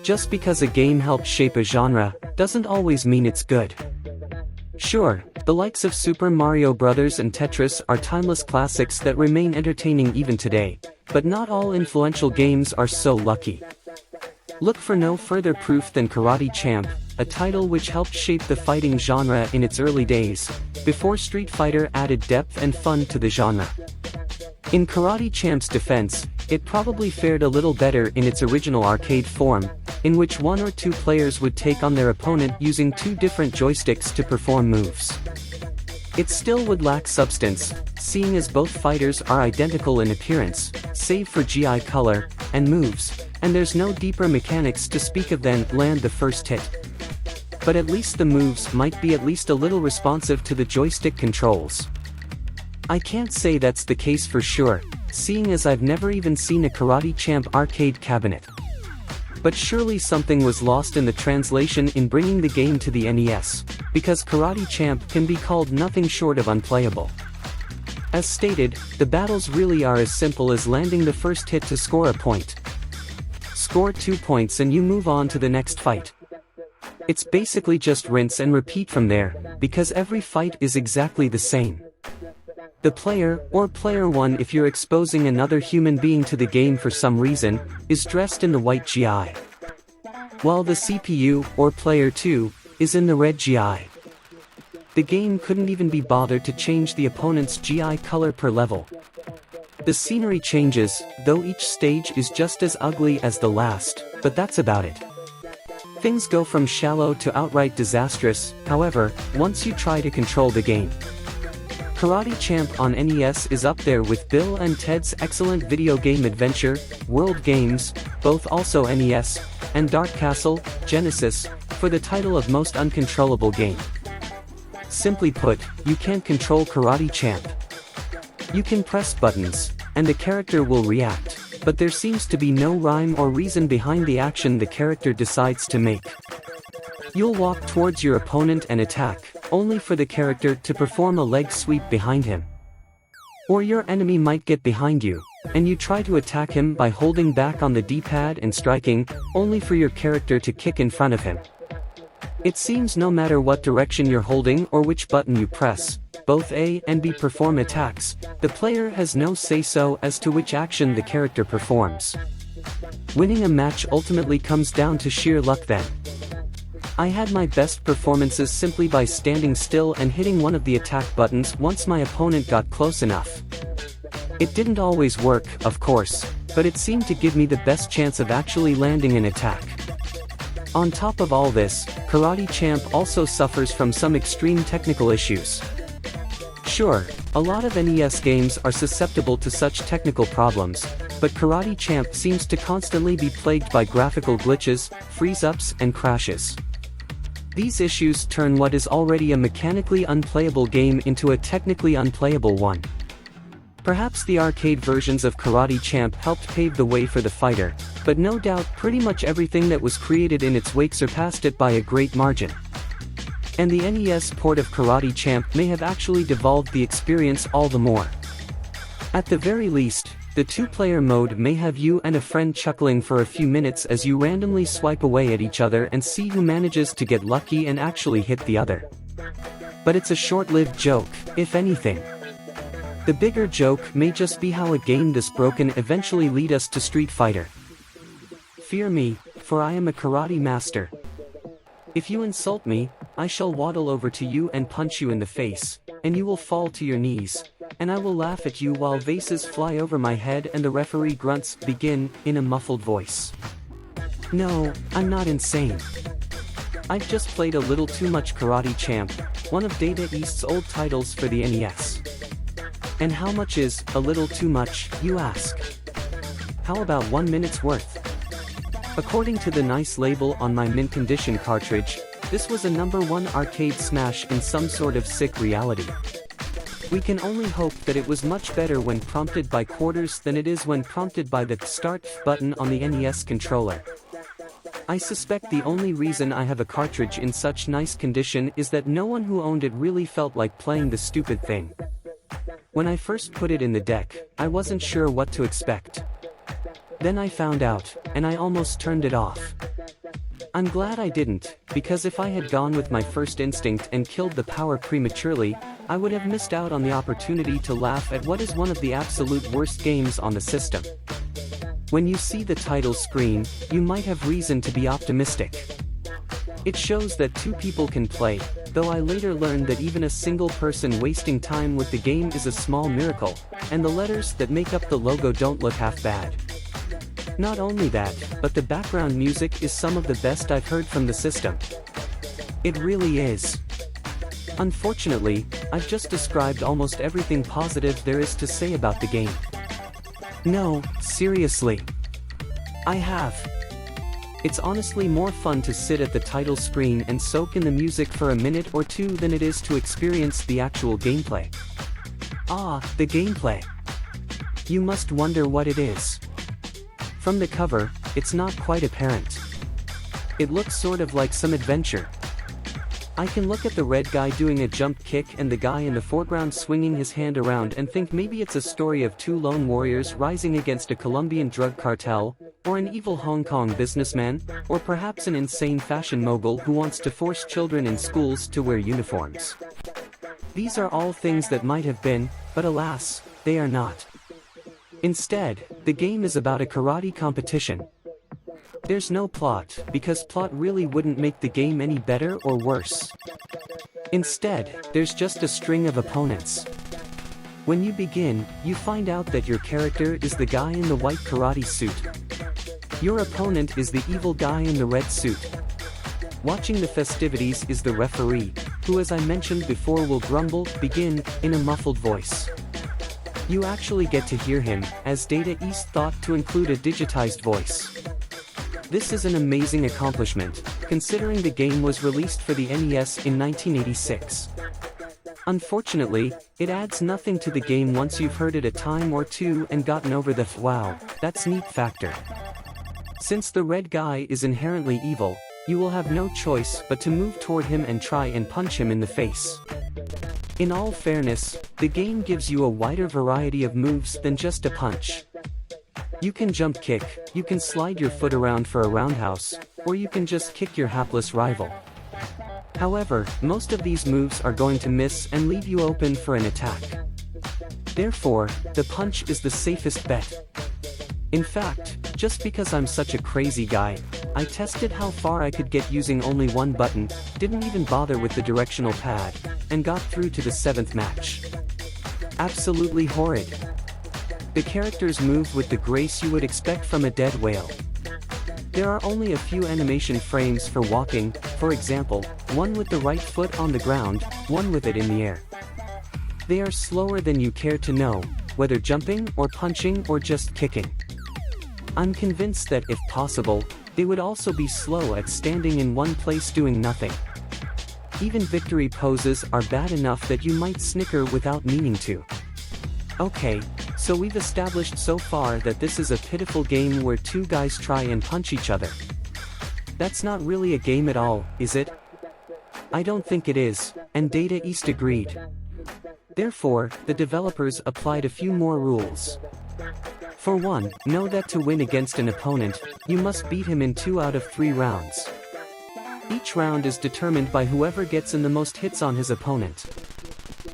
Just because a game helps shape a genre, doesn't always mean it's good. Sure, the likes of Super Mario Bros. And Tetris are timeless classics that remain entertaining even today, but not all influential games are so lucky. Look for no further proof than Karaté Champ, a title which helped shape the fighting genre in its early days, before Street Fighter added depth and fun to the genre. In Karaté Champ's defense, it probably fared a little better in its original arcade form, in which one or two players would take on their opponent using two different joysticks to perform moves. It still would lack substance, seeing as both fighters are identical in appearance, save for GI color, and moves, and there's no deeper mechanics to speak of than land the first hit. But at least the moves might be at least a little responsive to the joystick controls. I can't say that's the case for sure, seeing as I've never even seen a Karaté Champ arcade cabinet. But surely something was lost in the translation in bringing the game to the NES, because Karaté Champ can be called nothing short of unplayable. As stated, the battles really are as simple as landing the first hit to score a point. Score 2 points and you move on to the next fight. It's basically just rinse and repeat from there, because every fight is exactly the same. The player, or player 1 if you're exposing another human being to the game for some reason, is dressed in the white GI. While the CPU, or player 2, is in the red GI. The game couldn't even be bothered to change the opponent's GI color per level. The scenery changes, though each stage is just as ugly as the last, but that's about it. Things go from shallow to outright disastrous, however, once you try to control the game. Karaté Champ on NES is up there with Bill and Ted's excellent video game adventure, World Games, both also NES, and Dark Castle, Genesis, for the title of most uncontrollable game. Simply put, you can't control Karaté Champ. You can press buttons, and the character will react, but there seems to be no rhyme or reason behind the action the character decides to make. You'll walk towards your opponent and attack, only for the character to perform a leg sweep behind him. Or your enemy might get behind you, and you try to attack him by holding back on the D-pad and striking, only for your character to kick in front of him. It seems no matter what direction you're holding or which button you press, both A and B perform attacks, the player has no say-so as to which action the character performs. Winning a match ultimately comes down to sheer luck then. I had my best performances simply by standing still and hitting one of the attack buttons once my opponent got close enough. It didn't always work, of course, but it seemed to give me the best chance of actually landing an attack. On top of all this, Karaté Champ also suffers from some extreme technical issues. Sure, a lot of NES games are susceptible to such technical problems, but Karaté Champ seems to constantly be plagued by graphical glitches, freeze-ups, and crashes. These issues turn what is already a mechanically unplayable game into a technically unplayable one. Perhaps the arcade versions of Karaté Champ helped pave the way for the fighter, but no doubt pretty much everything that was created in its wake surpassed it by a great margin. And the NES port of Karaté Champ may have actually devolved the experience all the more. At the very least, the two-player mode may have you and a friend chuckling for a few minutes as you randomly swipe away at each other and see who manages to get lucky and actually hit the other. But it's a short-lived joke, if anything. The bigger joke may just be how a game this broken eventually lead us to Street Fighter. Fear me, for I am a karate master. If you insult me, I shall waddle over to you and punch you in the face, and you will fall to your knees, and I will laugh at you while vases fly over my head and the referee grunts begin, in a muffled voice. No, I'm not insane. I've just played a little too much Karaté Champ, one of Data East's old titles for the NES. And how much is a little too much, you ask? How about 1 minute's worth? According to the nice label on my mint condition cartridge, this was a #1 arcade smash in some sort of sick reality. We can only hope that it was much better when prompted by quarters than it is when prompted by the Start button on the NES controller. I suspect the only reason I have a cartridge in such nice condition is that no one who owned it really felt like playing the stupid thing. When I first put it in the deck, I wasn't sure what to expect. Then I found out, and I almost turned it off. I'm glad I didn't, because if I had gone with my first instinct and killed the power prematurely, I would have missed out on the opportunity to laugh at what is one of the absolute worst games on the system. When you see the title screen, you might have reason to be optimistic. It shows that two people can play, though I later learned that even a single person wasting time with the game is a small miracle, and the letters that make up the logo don't look half bad. Not only that, but the background music is some of the best I've heard from the system. It really is. Unfortunately, I've just described almost everything positive there is to say about the game. No, seriously. I have. It's honestly more fun to sit at the title screen and soak in the music for a minute or two than it is to experience the actual gameplay. Ah, the gameplay. You must wonder what it is. From the cover, it's not quite apparent. It looks sort of like some adventure. I can look at the red guy doing a jump kick and the guy in the foreground swinging his hand around and think maybe it's a story of two lone warriors rising against a Colombian drug cartel, or an evil Hong Kong businessman, or perhaps an insane fashion mogul who wants to force children in schools to wear uniforms. These are all things that might have been, but alas, they are not. Instead, the game is about a karate competition. There's no plot, because plot really wouldn't make the game any better or worse. Instead, there's just a string of opponents. When you begin, you find out that your character is the guy in the white karate suit. Your opponent is the evil guy in the red suit. Watching the festivities is the referee, who as I mentioned before will grumble, begin, in a muffled voice. You actually get to hear him, as Data East thought to include a digitized voice. This is an amazing accomplishment, considering the game was released for the NES in 1986. Unfortunately, it adds nothing to the game once you've heard it a time or two and gotten over the wow, that's neat factor. Since the red guy is inherently evil, you will have no choice but to move toward him and try and punch him in the face. In all fairness, the game gives you a wider variety of moves than just a punch. You can jump kick, you can slide your foot around for a roundhouse, or you can just kick your hapless rival. However, most of these moves are going to miss and leave you open for an attack. Therefore, the punch is the safest bet. In fact, just because I'm such a crazy guy, I tested how far I could get using only one button, didn't even bother with the directional pad, and got through to the 7th match. Absolutely horrid. The characters move with the grace you would expect from a dead whale. There are only a few animation frames for walking, for example, one with the right foot on the ground, one with it in the air. They are slower than you care to know, whether jumping or punching or just kicking. I'm convinced that if possible, they would also be slow at standing in one place doing nothing. Even victory poses are bad enough that you might snicker without meaning to. Okay, so we've established so far that this is a pitiful game where two guys try and punch each other. That's not really a game at all, is it? I don't think it is, and Data East agreed. Therefore, the developers applied a few more rules. For one, know that to win against an opponent, you must beat him in 2 out of 3 rounds. Each round is determined by whoever gets in the most hits on his opponent.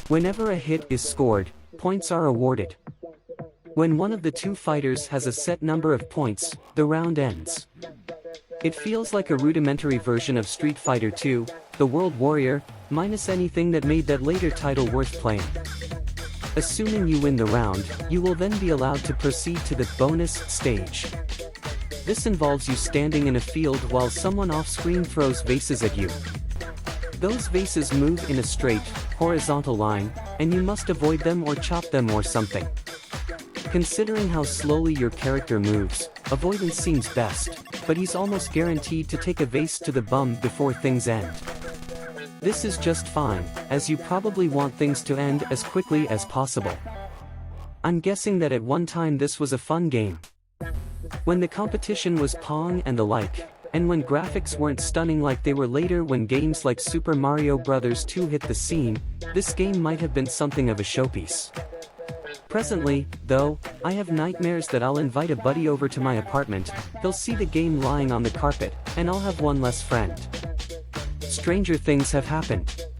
Whenever a hit is scored, points are awarded. When one of the two fighters has a set number of points, the round ends. It feels like a rudimentary version of Street Fighter II, The World Warrior, minus anything that made that later title worth playing. Assuming you win the round, you will then be allowed to proceed to the bonus stage. This involves you standing in a field while someone off-screen throws vases at you. Those vases move in a straight, horizontal line, and you must avoid them or chop them or something. Considering how slowly your character moves, avoidance seems best, but he's almost guaranteed to take a vase to the bum before things end. This is just fine, as you probably want things to end as quickly as possible. I'm guessing that at one time this was a fun game. When the competition was Pong and the like, and when graphics weren't stunning like they were later when games like Super Mario Bros. 2 hit the scene, this game might have been something of a showpiece. Presently, though, I have nightmares that I'll invite a buddy over to my apartment, he'll see the game lying on the carpet, and I'll have one less friend. Stranger things have happened.